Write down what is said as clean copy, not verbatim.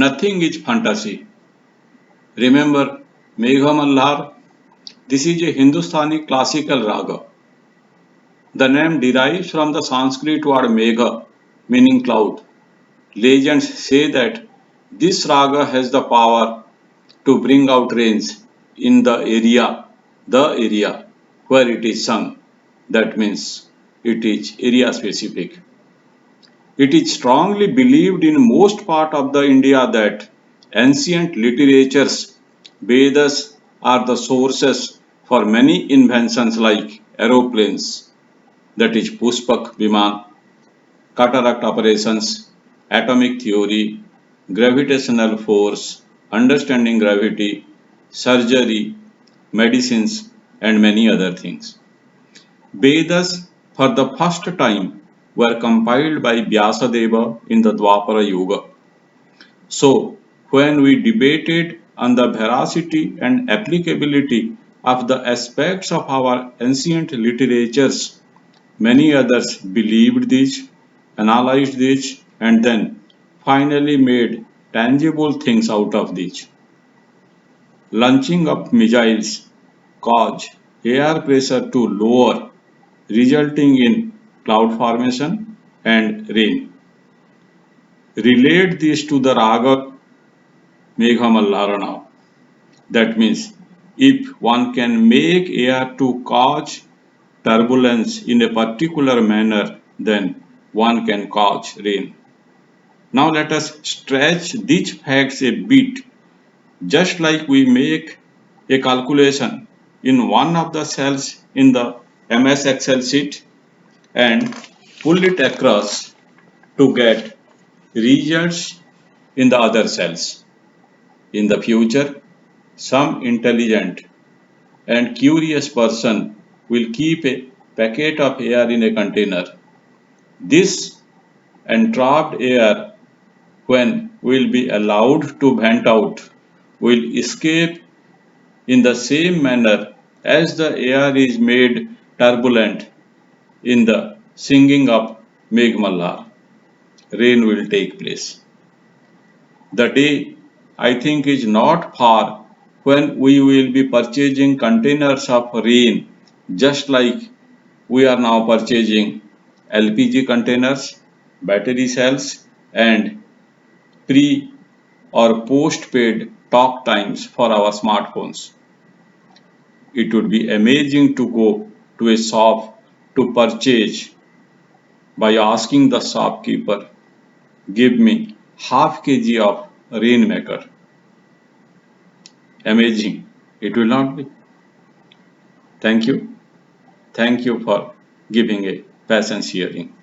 Nothing is fantasy. Remember Megha Malhar? This is a Hindustani classical raga. The name derives from the Sanskrit word Megha, meaning cloud. Legends say that this raga has the power to bring out rains in the area where it is sung. That means it is area specific. It is strongly believed in most part of the India that ancient literatures, Vedas, are the sources for many inventions like aeroplanes, that is Pushpak Viman, cataract operations, atomic theory, gravitational force, understanding gravity, surgery, medicines, and many other things. Vedas, for the first time, were compiled by Vyasadeva in the Dwapara Yuga. So, when we debated on the veracity and applicability of the aspects of our ancient literatures, many others believed this, analyzed this, and then finally made tangible things out of this. Launching of missiles caused air pressure to lower, resulting in cloud formation and rain. Relate this to the Raga Megha now. That means if one can make air to cause turbulence in a particular manner, then one can cause rain. Now let us stretch these facts a bit, just like we make a calculation in one of the cells in the MS Excel sheet and pull it across to get results in the other cells. In the future, some intelligent and curious person will keep a packet of air in a container. This entrapped air, when will be allowed to vent out, will escape in the same manner as the air is made turbulent in the singing of Meghmallar. Rain will take place. The day, I think, is not far when we will be purchasing containers of rain, just like we are now purchasing LPG containers, battery cells, and pre or postpaid talk times for our smartphones. It would be amazing to go to a shop to purchase by asking the shopkeeper, give me half kg of rainmaker. Amazing. It will not be. Thank you. Thank you for giving a patience hearing.